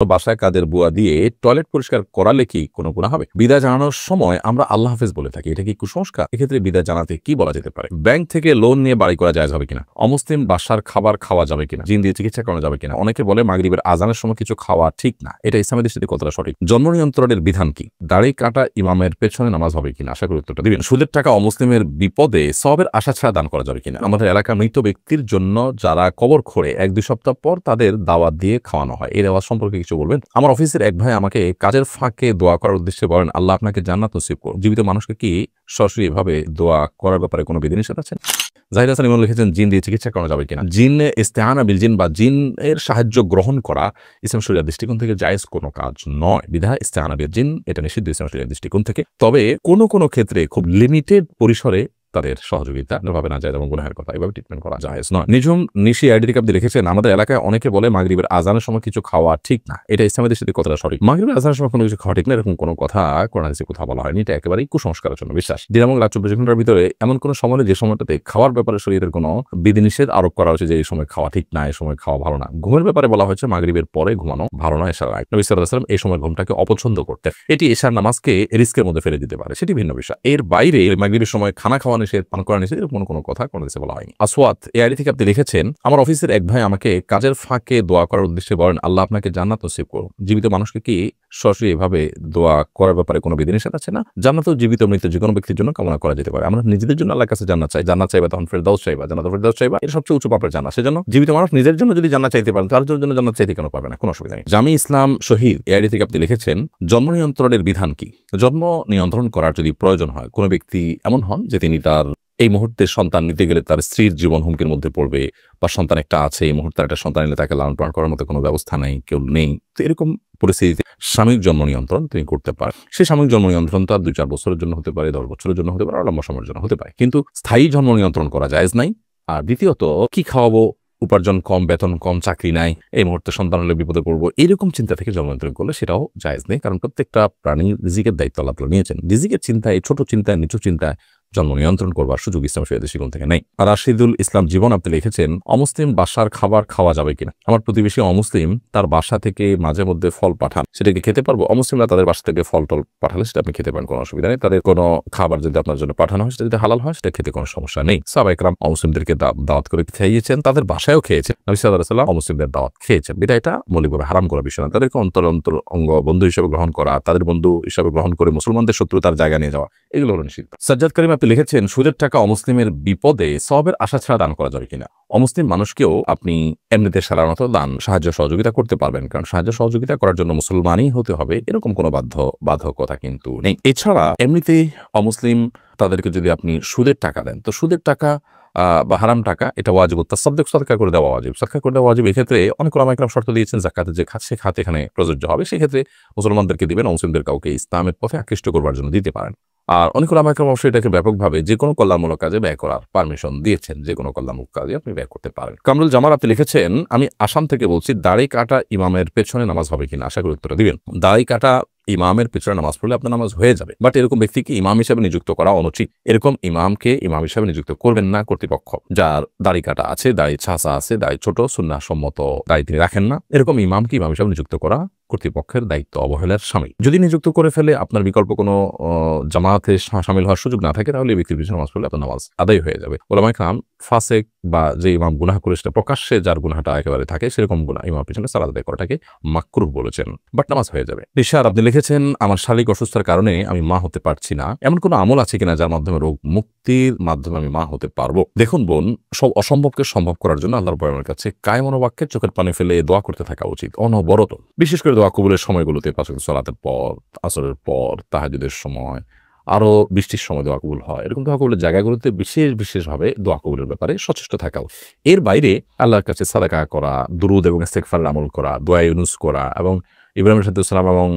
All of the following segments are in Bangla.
বাসায় কাজের বুয়া দিয়ে টয়লেট পরিষ্কার করালে কি কোনো গুনাহ হবে? বিদায় জানানোর সময় আমরা আল্লাহ হাফেজ বলে থাকি, এটা কি কুসংস্কার? এক্ষেত্রে বিদায় জানাতে কি বলা যেতে পারে? ব্যাংক থেকে লোন নিয়ে বাড়ি করা জায়েজ হবে কিনা? অমুসলিম বাসার খাবার খাওয়া যাবে কিনা? জিন দিয়ে চিকিৎসা করানো যাবে কিনা? অনেকে বলে মাগরিবের আজানের সময় কিছু খাওয়া ঠিক না, এটা ইসলামের দৃষ্টিতে কতটা সঠিক? জন্ম নিয়ন্ত্রণের বিধান কি? দাড়ি কাটা ইমামের পেছনে নামাজ হবে কিনা? আশা করি উত্তরটা দিবেন। সুদের টাকা অমুসলিমের বিপদে সওয়াবের আশা ছাড়া দান করা যাবে কিনা? আমাদের এলাকার মৃত ব্যক্তির জন্য যারা কবর খোঁড়ে 1-2 সপ্তাহ পর তাদের দাওয়াত দিয়ে খাওয়ানো হয়, এই দাওয়াত সম্পর্কে কিছু বলবেন? আমার অফিসের এক ভাই আমাকে কাজের ফাঁকে দোয়া করার উদ্দেশ্যে বলেন, আল্লাহ আপনাকে জান্নাত নসিব করুন। জীবিত মানুষকে কি সরাসরি এভাবে দোয়া করার ব্যাপারে কোনো বিধিনিষেধ আছে? জাহিদ হাসান ইমন লিখেছেন, জিন দিয়ে চিকিৎসা করানো যাবে কিনা? জিনে ইস্তেআনা বিল জিন বা জিনের সাহায্য গ্রহণ করা ইসলাম শরিয়ার দৃষ্টিকোণ থেকে জায়েজ কোনো কাজ নয়। বিধায় ইস্তেআনা বিল জিন এটা নিষিদ্ধ ইসলাম শরিয়ার দৃষ্টিকোণ থেকে। তবে কোনো ক্ষেত্রে খুব লিমিটেড পরিসরে তাদের সহযোগিতা ভাবে না যায় এবং গুনাহের কথা এভাবে ট্রিটমেন্ট করা জায়েজ নয়। নিঝুম নিশি আইডি আপনি লিখেছেন, আমাদের এলাকায় অনেকে বলে মাগরিবের আজানের সময় কিছু খাওয়া ঠিক না, এটা ইসলামের দৃষ্টিতে কতটা সঠিক? মাগরিবের আজানের সময় কোনো কিছু খাওয়া ঠিক না এরকম কোনো কথা কোরআন হাদিসে কোথাও বলা হয়নি, এটা একেবারেই কুসংস্কারের জন্য বিশ্বাস। দিন এবং রাত 24 ঘন্টার ভিতরে এমন কোনো সময় যে সময়টাতে খাওয়ার ব্যাপারে শরীরের কোনো বিধিনিষেধ আরোপ করা হয়েছে যে এই সময় খাওয়া ঠিক না, এই সময় খাওয়া ভালো না। ঘুমের ব্যাপারে বলা হয়েছে মাগরিবের পরে ঘুমানো ভালো না, এশার আগে নবী সাল্লাল্লাহু আলাইহি ওয়াসাল্লাম এই সময় ঘুমটাকে অপছন্দ করতেন, এটি এশার নামাজকে রিস্কের মধ্যে ফেলে দিতে পারে, সেটি ভিন্ন বিষয়। এর বাইরে মাগরিবের সময় খানা খাওয়া নিষেধ, পান করা নিষেধ এরকম কোনো কথা কোনো দেশে বলা হয়নি। আসওয়াত এই আইডি থেকে আপনি লিখেছেন, আমার অফিসের এক ভাই আমাকে কাজের ফাঁকে দোয়া করার উদ্দেশ্যে বলেন, আল্লাহ আপনাকে জান্নাত নসিব করুন। জীবিত মানুষকে কি সরাসরি এভাবে দোয়া করার ব্যাপারে কোনো বিধিনিষেধ আছে না? জান্নাত জীবিত মৃত যে কোনো ব্যক্তির জন্য কামনা করা যেতে পারে। আমরা নিজেদের জন্য আল্লাহর কাছে জান্নাত চাইবা তখন ফেরদাউস চাইবা, জান্নাতুল ফেরদাউস চাইবা, এটা সবচেয়ে উঁচু পাপের জান্নাত। সেজন্য জীবিত মানুষ নিজের জন্য যদি জান্নাত চাইতে পারেন, তার জন্য জান্নাত চাইতে কেন পারবে না? কোনো অসুবিধা নেই। জামি ইসলাম শহীদ এই আইডি থেকে আপনি লিখেছেন, জন্ম নিয়ন্ত্রণের বিধান কি? জন্ম নিয়ন্ত্রণ করার যদি প্রয়োজন হয়, কোনো ব্যক্তি এমন হন যে তিনি তার এই মুহূর্তে সন্তান নিতে গেলে তার স্ত্রীর জীবন হুমকির মধ্যে পড়বে, বা সন্তান একটা আছে এই মুহূর্তে একটা সন্তান নিলে তাকে লালন পালন করার মতো কোনো ব্যবস্থা নেই, কেউ নেই, তো এরকম পরিস্থিতিতে সাময়িক জন্ম নিয়ন্ত্রণ তিনি করতে পারেন। সেই সাময়িক জন্ম নিয়ন্ত্রণ তার 2-4 বছরের জন্য হতে পারে, 10 বছরের জন্য হতে পারে, আর লম্বা সময়ের জন্য হতে পারে, কিন্তু স্থায়ী জন্ম নিয়ন্ত্রণ করা জায়েজ নাই। আর দ্বিতীয়ত, কি খাওয়াবো, উপার্জন কম, বেতন কম, চাকরি নাই, এই মুহূর্তে সন্তান হলে বিপদে পড়বো, এরকম চিন্তা থেকে জন্ম নিয়ন্ত্রণ করলে সেটাও জায়েজ নেই। কারণ প্রত্যেকটা প্রাণীর রিজিকের দায়িত্ব আল্লাহ তাআলা নিয়েছেন। রিজিকের চিন্তায়, ছোট চিন্তায়, নিচু চিন্তায় জন্ম নিয়ন্ত্রণ করবার সুযোগ ইসলাম শরিয়ার দৃষ্টিকোণ থেকে নেই। আর রাশিদুল ইসলাম জীবন আপনি লিখেছেন, অমুসলিম বাসার খাবার খাওয়া যাবে কিনা? আমার প্রতিবেশী অমুসলিম, তার বাসা থেকে মাঝে মধ্যে ফল পাঠান, সেটাকে খেতে পারবো? অমুসলিমরা তাদের বাসা থেকে ফল টল পাঠালে সেটা আপনি খেতে পারেন, কোনো অসুবিধা নেই। তাদের কোনো খাবার যদি আপনার জন্য পাঠানো হয়, সেটা যদি হালাল হয়, সেটা খেতে কোনো সমস্যা নেই। সাহাবা ইকরাম অমুসলিমদেরকে দাওয়াত করে খাইয়েছেন, তাদের বাসায়ও খেয়েছেন। নবী সাল্লাল্লাহু আলাইহি ওয়াসাল্লাম অমুসলিমদের দাওয়াত খেয়েছেন, বিধায় এটা মৌলিকভাবে হারাম করা বিষয় না। তাদেরকে অন্তর অঙ্গ বন্ধু হিসেবে গ্রহণ করা, তাদের বন্ধু হিসেবে গ্রহণ করে মুসলমানদের শত্রুতার জায়গা নিয়ে যাওয়া, এগুলো হলো নিষিদ্ধ। সাজ্জাদ করিম আপনি লিখেছেন, সুদের টাকা অমুসলিমের বিপদে সওয়াবের আশা ছাড়া দান করা যাবে কিনা? অমুসলিম মানুষকেও আপনি এমনিতে সাধারণত দান, সাহায্য সহযোগিতা করতে পারবেন, কারণ সাহায্য সহযোগিতা করার জন্য মুসলমানই হতে হবে এরকম কোনো বাধ্যকতা কিন্তু নেই। এছাড়া এমনিতেই অমুসলিম তাদেরকে যদি আপনি সুদের টাকা দেন, তো সুদের টাকা বা হারাম টাকা এটা ওয়াজিব, তাসাদ্দুক সদকা করে দেওয়া ওয়াজিব, সদকা করে দেওয়া ওয়াজিব। এক্ষেত্রে অনেক উলামা ইকরাম শর্ত দিয়েছেন, যাকাতের যে খাত, সে খাত এখানে প্রযোজ্য হবে। সেক্ষেত্রে মুসলমানদেরকে দিবেন, মুসলিমদের কাউকে ইসলামের পথে আকৃষ্ট করবার জন্য দিতে পারেন। আর অনেক উলামা ইকরাম অবশ্যই এটাকে ব্যাপকভাবে যে কোনো কল্যাণমূলক কাজে ব্যয় করার পারমিশন দিয়েছেন, যে কোনো কল্যাণমূলক কাজে আপনি ব্যয় করতে পারেন। কামরুল জামাল আপনি লিখেছেন, আমি আসাম থেকে বলছি, দাড়ি কাটা ইমামের পেছনে নামাজ হবে কিনা? আশা করি উত্তরটা দিবেন। দাড়ি কাটা ইমামের পেছনে নামাজ পড়লে আপনার নামাজ হয়ে যাবে, বাট এরকম ব্যক্তিকে ইমাম হিসেবে নিযুক্ত করা অনুচিত। এরকম ইমামকে ইমাম হিসেবে নিযুক্ত করবেন না কর্তৃপক্ষ। যার দাড়ি কাটা আছে, দাড়ি ছাঁচা আছে, দাড়ি ছোট, সুন্নাহ সম্মত দাড়ি তিনি রাখেন না, এরকম ইমামকে ইমাম হিসেবে নিযুক্ত করা কর্তৃপক্ষের দায়িত্ব অবহেলার সামিল। যদি নিযুক্ত করে ফেলে, আপনার বিকল্প কোনো জামাতে শামিল হওয়ার সুযোগ না থাকে, তাহলে এই ব্যক্তির পিছনে নামাজ পড়লে আপনার নামাজ আদায় হয়ে যাবে। ওলামায়ে কেরাম ফাসেক বা যে ইমাম গুনাহ করে সেটা প্রকাশ্যে যার গুনাহটা একেবারে থাকে, সেরকম গুনাহ ইমামের পিছনে সালাত আদায় করাটাকে মাকরুহ বলেছেন, বাট নামাজ হয়ে যাবে। নিশার আপনি লিখেছেন, আমার শারীরিক অসুস্থতার কারণে আমি মা হতে পারছি না, এমন কোনো আমল আছে কিনা যার মাধ্যমে রোগ মুক্তির মাধ্যমে আমি মা হতে পারবো? দেখুন বোন, সব অসম্ভবকে সম্ভব করার জন্য আল্লাহর পয়গম্বরের কাছে কায় মনোবাক্যে চোখের পানি ফেলে দোয়া করতে থাকা উচিত, অনবরত। বিশেষ করে দোয়া কবুলের সময়গুলোতে, 5 ওয়াক্ত সালাতের পর, আসরের পর, তাহাজ্জুদের সময়, আরো বৃষ্টির সময় দোয়া কবুল হয়, এরকম দোয়া কবুলের জায়গাগুলোতে বিশেষভাবে দোয়া কবুলের ব্যাপারে সচেষ্ট থাকা। এর বাইরে আল্লাহর কাছে সাদাকা করা, দুরুদ এবং ইস্তেগফারের আমল করা, দোয়া ইউনুস করা এবং ইব্রাহিম সালাম এবং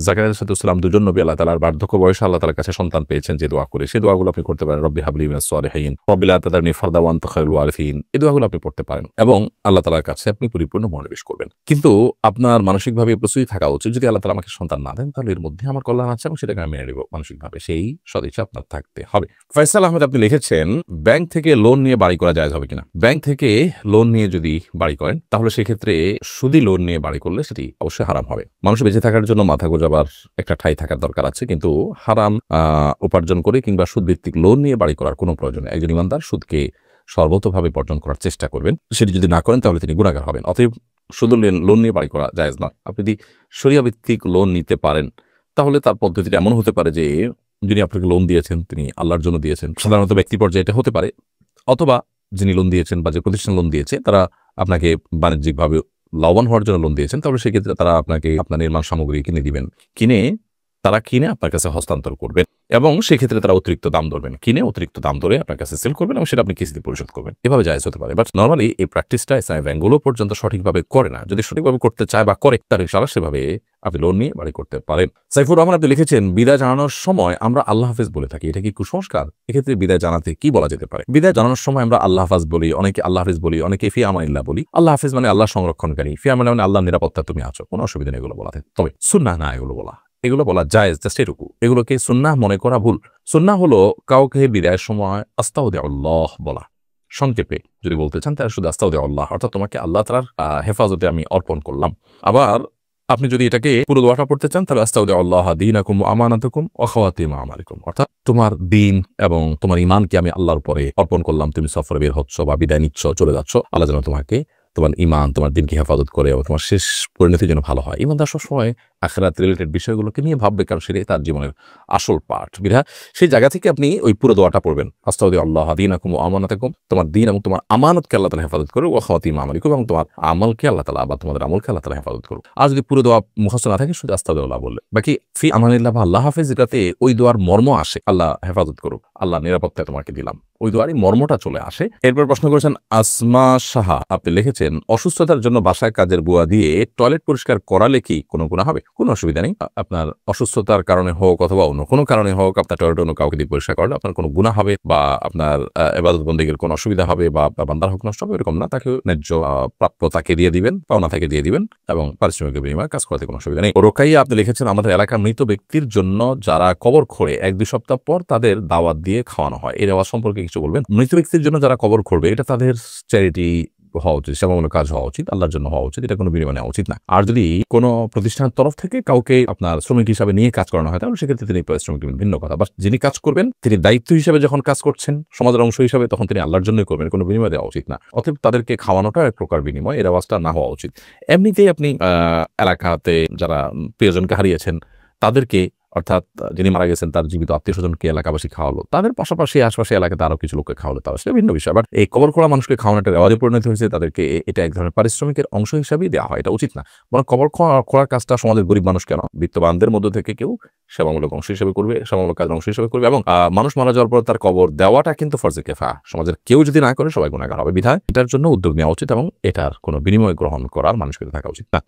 জাকারিয়া সালাম দুজন নবী আল্লাহ তাআলার বার্ধক্য বয়সে আল্লাহ তাআলার কাছে সন্তান পেয়েছেন যে দোয়া করে, সেই দোয়াগুলো আপনি করতে পারেন। রব্বি হাবলি মিনাস সালিহিন, রব্বি লা তাদারনি ফারদা ওয়া আনতা খায়রুল ওয়ারিসিন, এই দোয়াগুলো আপনি পড়তে পারেন এবং আল্লাহ তাআলার কাছে আপনি পরিপূর্ণ মনোনিবেশ করবেন। কিন্তু আপনার মানসিকভাবে প্রস্তুতি থাকা উচিত, যদি আল্লাহ তাআলা আমাকে সন্তান না দেন তাহলে এর মধ্যে আমার কল্যাণ আছে এবং সেটাকে আমি মেনে নেব মানসিকভাবে, সেই সদিচ্ছা আপনার থাকতে হবে। ফয়সাল আহমেদ আপনি লিখেছেন, ব্যাংক থেকে লোন নিয়ে বাড়ি করা জায়েজ হবে কিনা? ব্যাংক থেকে লোন নিয়ে যদি বাড়ি করেন তাহলে সেক্ষেত্রে সুদি লোন নিয়ে বাড়ি করলে সেটি অবশ্যই হারাম হবে। মানুষ বেঁচে থাকার জন্য মাথা গোজাবার একটা ঠাঁই থাকার দরকার আছে, কিন্তু হারাম উপার্জন করে কিংবা সুদভিত্তিক লোন নিয়ে বাড়ি করার কোনো প্রয়োজন নেই। একজন ইমানদার সুদকে সর্বতভাবে বর্জন করার চেষ্টা করবেন, সেটি যদি না করেন তাহলে তিনি গুনাহগার হবেন। অতএব শুধু লোন নিয়ে বাড়ি করা জায়েজ নয়। আপনি যদি শরিয়া ভিত্তিক লোন নিতে পারেন তাহলে তার পদ্ধতিটা এমন হতে পারে যে যিনি আপনাকে লোন দিয়েছেন তিনি আল্লাহর জন্য দিয়েছেন, সাধারণত ব্যক্তি পর্যায়ে এটা হতে পারে, অথবা যিনি লোন দিয়েছেন বা যে প্রতিষ্ঠান লোন দিয়েছে তারা আপনাকে বাণিজ্যিকভাবে লাভবান হওয়ার জন্য লোন দিয়েছেন, তাহলে সেক্ষেত্রে তারা আপনাকে আপনার নির্মাণ সামগ্রী কিনে দিবেন, কিনে আপনার কাছে হস্তান্তর করবেন এবং সেক্ষেত্রে তারা অতিরিক্ত দাম ধরবেন, কিনে অতিরিক্ত দাম ধরে আপনার কাছে সেল করবেন এবং সেটা আপনি কিস্তিতে পরিশোধ করবেন। এভাবে জায়েজ হতে পারে, বাট নর্মালি এই প্র্যাকটিসটা ইসলামী ব্যাংকগুলো পর্যন্ত সঠিকভাবে করে না। যদি সঠিকভাবে করতে চায় বা করে তার ইনশাআল্লাহ সেভাবে আপনি লোন নিয়ে বাড়ি করতে পারেন। সাইফুর রহমান আপনি লিখেছেন, বিদায় জানানোর সময় আমরা আল্লাহ হাফেজ বলে থাকি, এটা কি কুসংস্কার? এক্ষেত্রে বিদায় জানাতে কি বলা যেতে পারে? বিদায় জানানোর সময় আমরা আল্লাহ হাফেজ বলি, অনেকে আল্লাহ হাফেজ বলি, অনেকে ফি আমানিল্লাহ বলি। আল্লাহ হাফেজ মানে আল্লাহ সংরক্ষণকারী, ফি আমানিল্লাহ মানে আল্লাহর নিরাপত্তা তুমি আছো, কোনো অসুবিধা নেই এগুলো বলাতে। তবে সুন্নাহ না এগুলো বলা জায়েজ, জাস্ট এটুকু। এগুলোকে সুন্নাহ মনে করা ভুল। সুন্নাহ হলো কাউকে বিদায়ের সময় আস্তাউদিআল্লাহ বলা। সংক্ষেপে যদি বলতে চান তাহলে শুধু আস্তাউদিআল্লাহ, অর্থাৎ তোমাকে আল্লাহ তাআলার হেফাজতে আমি অর্পণ করলাম। আবার আপনি যদি এটাকে পুরো দোয়াটা পড়তে চান তাহলে আস্তাউদিআল্লাহ দীনাকুম ওয়া আমানাতাকুম ওয়া খাওয়াতিমা আমালিকুম, অর্থাৎ তোমার দিন এবং তোমার ঈমানকে আমি আল্লাহর উপরে অর্পণ করলাম। তুমি সফরে বের হচ্ছ বা বিদায় নিচ্ছ, চলে যাচ্ছ, আল্লাহ যেন তোমাকে তোমার ঈমান, তোমার দিনকে হেফাজত করে এবং তোমার শেষ পরিণতির জন্য ভালো হয়। ঈমানদার সবসময় আখিরাত রিলেটেড বিষয়গুলোকে নিয়ে ভাববে, কারণ সেটাই তার জীবনের আসল পার্ট। সেই জায়গা থেকে আপনি ওই পুরো দোয়াটা পড়বেন, আস্তাউদিআল্লাহ দীনাকুম ওয়া আমানাতাকুম, তোমার দিন এবং তোমার আমানতকে আল্লাহ তাআলা হেফাজত করুক, ওয়া খাওয়াতিমা আমালিকুম, এবং তোমার আমলকে আল্লাহ তাআলা বা তোমাদের আমলকে আল্লাহ তাআলা হেফাজত করুক। আর যদি পুরো দোয়া মুখস্থ না থাকে শুধু আস্তাউদিআল্লাহ বললে, বাকি ফি আমানিল্লাহ বা আল্লাহ হাফেজ, যেটাতে ওই দোয়ার মর্ম আসে, আল্লাহ হেফাজত করুক, আল্লাহ নিরাপত্তায় তোমাকে দিলাম, ওই দোয়ারই মর্মটা চলে আসে। এরপর প্রশ্ন করেছেন আসমা সাহা, আপনি লিখেছেন, অসুস্থতার জন্য বাসায় কাজের বুয়া দিয়ে টয়লেট পরিষ্কার করালে কি কোনো গুনাহ হবে? কোনো অসুবিধা নেই। আপনার অসুস্থতার কারণে হোক অথবা অন্য কোনো কারণে হোক, আপনার টয়লেট অন্য কাউকে দিয়ে পরিষ্কার করলে আপনার কোনো গুনাহ হবে বা আপনার ইবাদত বন্দেগীর কোনো অসুবিধা হবে বা বান্দার হক নষ্ট হবে, এরকম না। তাকে ন্যায্য প্রাপ্য তাকে দিয়ে দিবেন, পাওনা তাকে দিয়ে দিবেন এবং পারিশ্রমিকের বিনিময়ে কাজ করাতে কোনো অসুবিধা নেই। রোকাইয়া আপনি লিখেছেন, আমাদের এলাকার মৃত ব্যক্তির জন্য যারা কবর খোঁড়ে 1-2 সপ্তাহ পর তাদের দাওয়াত দিয়ে খাওয়ানো হয়, এই দাওয়াত সম্পর্কে কিছু বলবেন? মৃত ব্যক্তির জন্য যারা কবর খোঁড়বে এটা তাদের চ্যারিটি হওয়া উচিত, সেবামূলক কাজ হওয়া উচিত, আল্লাহর জন্য হওয়া উচিত, এটা কোনো বিনিময় নেওয়া উচিত না। আর যদি কোনো প্রতিষ্ঠানের তরফ থেকে কাউকে আপনার শ্রমিক হিসাবে নিয়ে কাজ করানো হয় তাহলে সেক্ষেত্রে তিনি শ্রমিক ভিন্ন কথা। বাট যিনি কাজ করবেন তিনি দায়িত্ব হিসাবে যখন কাজ করছেন সমাজের অংশ হিসাবে, তখন তিনি আল্লাহর জন্যই করবেন, কোনো বিনিময় দেওয়া উচিত না। অতএব তাদেরকে খাওয়ানোটা এক প্রকার বিনিময়, এর আওয়াজটা না হওয়া উচিত। এমনিতেই আপনি এলাকাতে যারা প্রিয়জনকে হারিয়েছেন তাদেরকে, অর্থাৎ যিনি মারা গেছেন তার জীবিত আত্মীয় স্বজনকে এলাকাবাসী খাওয়ালো, তাদের পাশাপাশি আশপাশে এলাকাতে আরো কিছু লোককে খাওয়ালো, তারা সেটা ভিন্ন বিষয়। বাট এই কবর খোঁড়া মানুষকে খাওয়ানোটা রেওয়াজে পরিণত হয়েছে, তাদেরকে এটা এক ধরনের পারিশ্রমিকের অংশ হিসাবেই দেওয়া হয়, এটা উচিত না। বরং কবর খোঁড়ার কাজটা সমাজের গরিব মানুষ কেন, বিত্তবানদের মধ্য থেকে কেউ সেবামূলক অংশ হিসেবে করবে, সেবামূলক কাজের অংশ হিসেবে করবে, এবং মানুষ মারা যাওয়ার পর তার কবর দেওয়াটা কিন্তু ফরজে কিফায়া, সমাজের কেউ যদি না করে সবাই গুনাহগার হবে। বিধায় এটার জন্য উদ্যোগ নেওয়া উচিত এবং এটার কোনো বিনিময় গ্রহণ করার মানুষকে থাকা উচিত না।